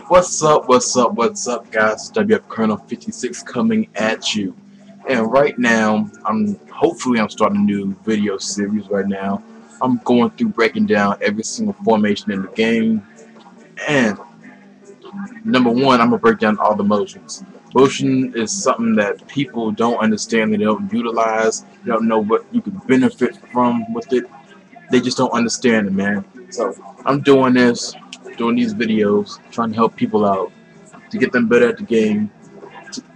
What's up, guys? WFColonel 56 coming at you. And right now, hopefully I'm starting a new video series right now. I'm going through breaking down every single formation in the game. And number one, I'm going to break down all the motions. Motion is something that people don't understand, they don't utilize, they don't know what you can benefit from with it. They just don't understand it, man. So I'm doing these videos, trying to help people out, to get them better at the game,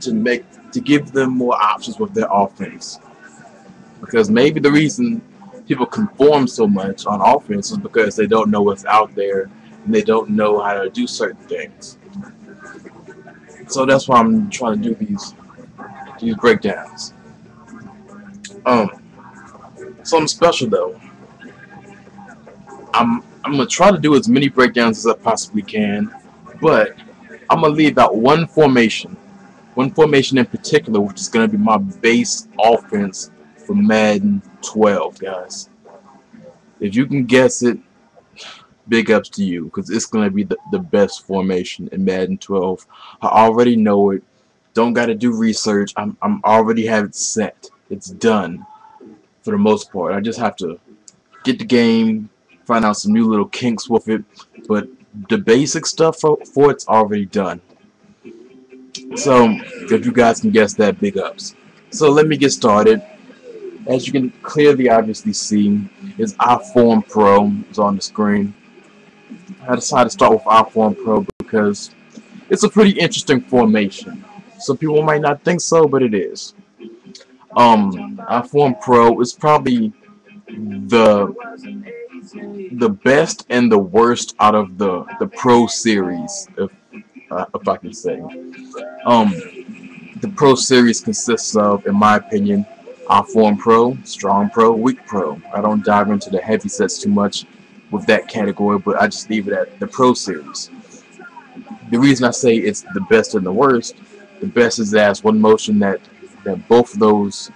to give them more options with their offense. Because maybe the reason people conform so much on offense is because they don't know what's out there and they don't know how to do certain things. So that's why I'm trying to do these breakdowns. Something special though. I'm gonna try to do as many breakdowns as I possibly can, but I'm gonna leave out one formation in particular, which is gonna be my base offense for Madden 12, guys. If you can guess it, big ups to you, because it's gonna be the best formation in Madden 12. I already know it. Don't gotta do research. I'm already have it set. It's done for the most part. I just have to get the game, find out some new little kinks with it, but the basic stuff for it's already done. So if you guys can guess that, big ups. So let me get started. As you can clearly obviously see, is iForm Pro is on the screen. I decided to start with iForm Pro because it's a pretty interesting formation. Some people might not think so, but it is. iForm Pro is probably the best and the worst out of the Pro series, if I can say. The Pro series consists of, in my opinion, iForm Pro, Strong Pro, Weak Pro. I don't dive into the heavy sets too much with that category, but I just leave it at the Pro series. The reason I say it's the best and the worst, the best is that it's one motion that both of those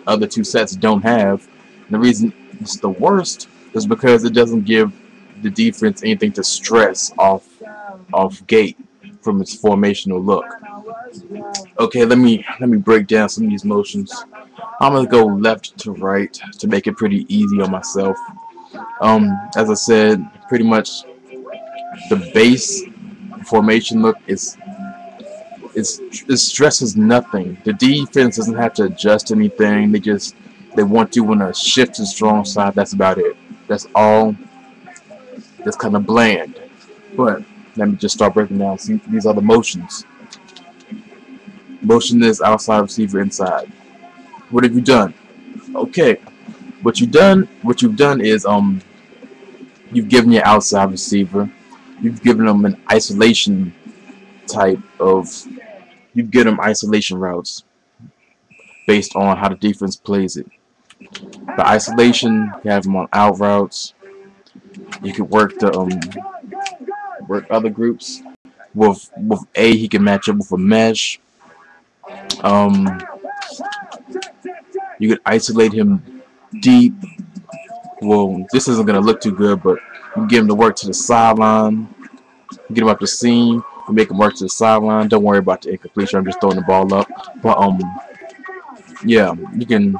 other two sets don't have. And the reason it's the worst is because it doesn't give the defense anything to stress off gate from its formational look. Okay, let me break down some of these motions. I'm gonna go left to right to make it pretty easy on myself. As I said, pretty much the base formation look it stresses nothing. The defense doesn't have to adjust anything. They want you on a shift to strong side. That's about it. That's all. That's kind of bland. But let me just start breaking down. See, these are the motions. Motion is outside receiver, inside. What have you done? Okay. What you've done is you've given your outside receiver, you've given them an isolation type of, you've given them isolation routes based on how the defense plays it. The isolation, you have them on out routes. You can work work other groups. With A, he can match up with a mesh. You can isolate him deep. Well, this isn't gonna look too good, but you can get him to work to the sideline. Get him up the seam and make him work to the sideline. Don't worry about the incompletion. I'm just throwing the ball up. But yeah, you can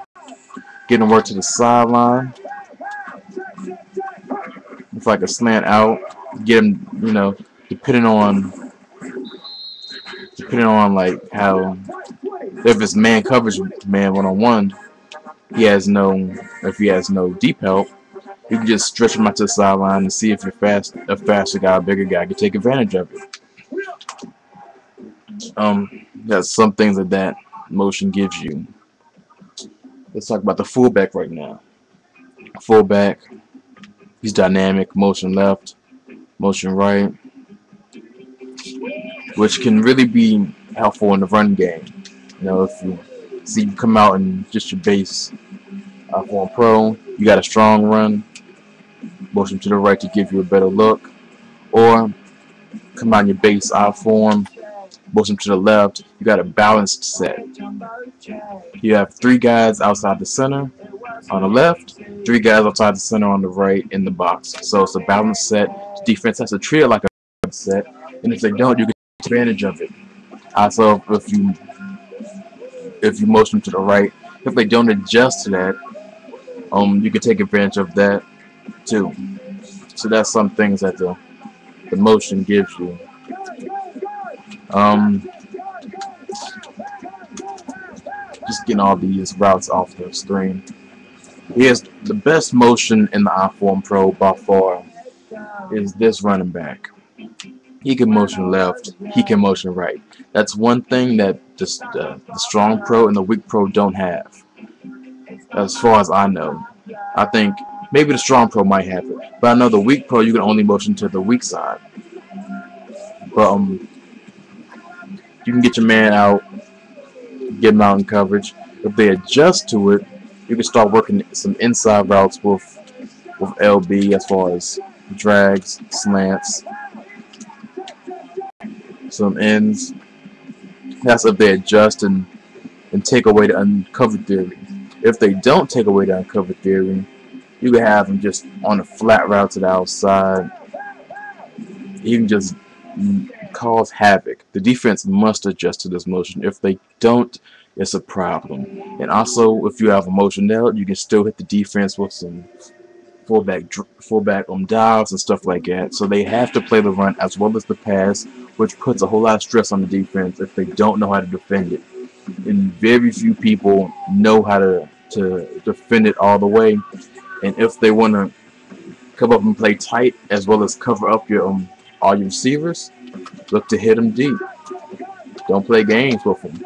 get him work to the sideline. It's like a slant out. Get him, you know, depending on like how, if it's man coverage, man one-on-one, if he has no deep help, you can just stretch him out to the sideline and see if a faster guy, a bigger guy can take advantage of it. That's some things that motion gives you. Let's talk about the fullback right now. Fullback, he's dynamic, motion left, motion right, which can really be helpful in the run game. You know, if you see you come out and just your base iForm Pro, you got a strong run, motion to the right to give you a better look, or come out in your base iForm, motion to the left, you got a balanced set. You have 3 guys outside the center on the left, 3 guys outside the center on the right in the box. So it's a balanced set. Defense has to treat it like a set, and if they don't, you can take advantage of it. Also, if you motion to the right, if they don't adjust to that, you can take advantage of that too. So that's some things that the motion gives you. Just getting all these routes off the screen. Here's the best motion in the iPhone Pro by far is this running back. He can motion left, he can motion right. That's one thing that the Strong Pro and the Weak Pro don't have, as far as I know. I think maybe the Strong Pro might have it, but I know the Weak Pro you can only motion to the weak side. But you can get your man out, get him out in coverage. If they adjust to it, you can start working some inside routes with LB as far as drags, slants, some ends. That's if they adjust and take away the uncovered theory. If they don't take away the uncovered theory, you can have them just on a flat route to the outside. You can just cause havoc. The defense must adjust to this motion. If they don't, it's a problem. And also, if you have a motion out, you can still hit the defense with some fullback dives and stuff like that. So they have to play the run as well as the pass, which puts a whole lot of stress on the defense if they don't know how to defend it. And very few people know how to defend it all the way. And if they want to come up and play tight as well as cover up your all your receivers, look to hit them deep. Don't play games with them.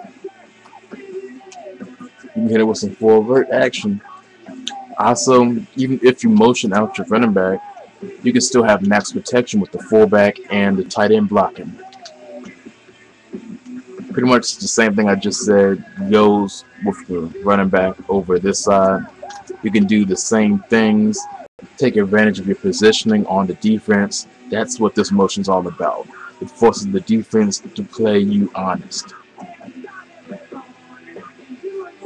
You can hit it with some forward action. Also, even if you motion out your running back, you can still have max protection with the fullback and the tight end blocking. Pretty much the same thing I just said goes with the running back over this side. You can do the same things, take advantage of your positioning on the defense. That's what this motion is all about. It forces the defense to play you honest.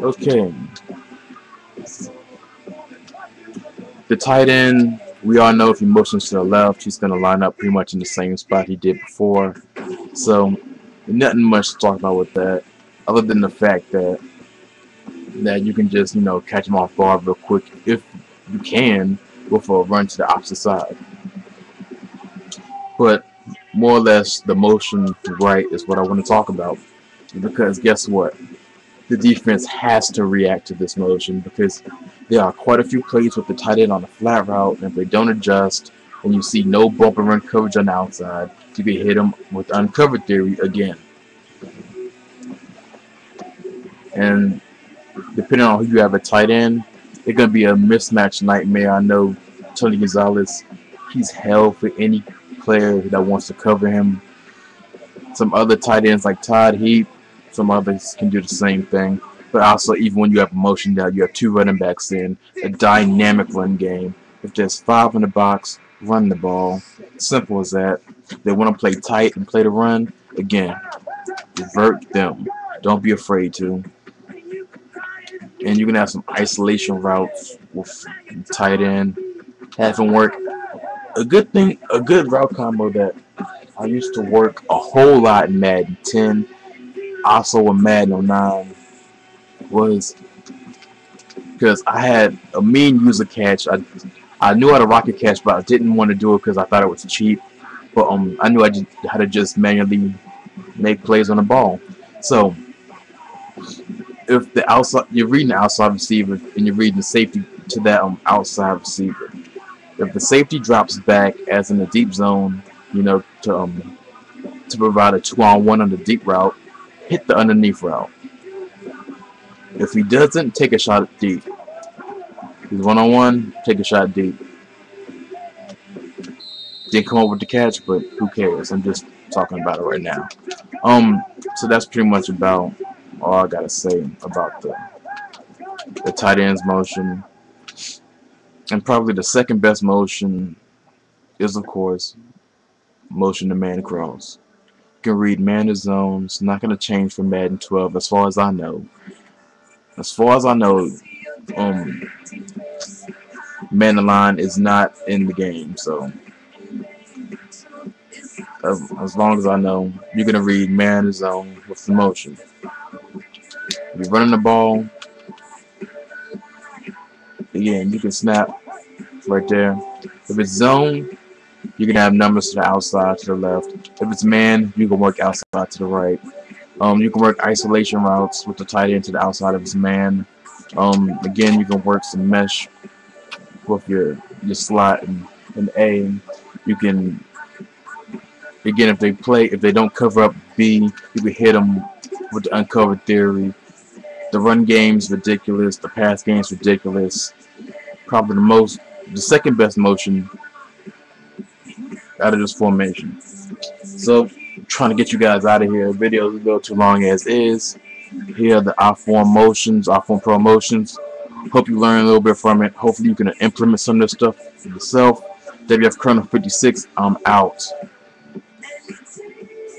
Okay. The tight end, we all know if he motions to the left, he's going to line up pretty much in the same spot he did before. So, nothing much to talk about with that, other than the fact that you can just, catch him off guard real quick if you can with a run to the opposite side. But more or less, the motion right is what I want to talk about, because guess what? The defense has to react to this motion, because there are quite a few plays with the tight end on a flat route, and if they don't adjust and you see no bump and run coverage on the outside, you can hit them with uncovered theory again. And depending on who you have a tight end, it's going to be a mismatch nightmare. I know Tony Gonzalez, he's hell for any player that wants to cover him. Some other tight ends like Todd Heap, some others can do the same thing. But also, even when you have a motion down, you have two running backs in a dynamic run game. If there's 5 in the box, run the ball. Simple as that. They want to play tight and play the run. Again, revert them. Don't be afraid to. And you can have some isolation routes with tight end. Have them work. A good route combo that I used to work a whole lot in Madden 10, also in Madden 09, was because I had a mean user catch. I knew how to rocket catch, but I didn't want to do it because I thought it was cheap. But I knew how to just manually make plays on the ball. So if the outside, you're reading the outside receiver and you're reading the safety to that outside receiver. If the safety drops back as in the deep zone, to provide a 2-on-1 on the deep route, hit the underneath route. If he doesn't, take a shot at deep. He's 1-on-1, take a shot deep. Didn't come up with the catch, but who cares? I'm just talking about it right now. So that's pretty much about all I gotta say about the tight end's motion. And probably the second best motion is, of course, motion to man cross. You can read man to zone. It's not gonna change from Madden 12, as far as I know. As far as I know, man to line is not in the game, so as long as I know, you're gonna read man in the zone with the motion. If you're running the ball, again, you can snap right there. If it's zone, you can have numbers to the outside, to the left. If it's man, you can work outside to the right. You can work isolation routes with the tight end to the outside if it's man. Again, you can work some mesh with your slot and A. You can, again, if they don't cover up B, you can hit them with the uncovered theory. The run game's ridiculous. The pass game's ridiculous. Probably the second best motion out of this formation. So, I'm trying to get you guys out of here. The videos go too long as is. Here are the I-form motions, I-form pro motions. Hope you learn a little bit from it. Hopefully you can implement some of this stuff yourself. WFColonel 56, I'm out.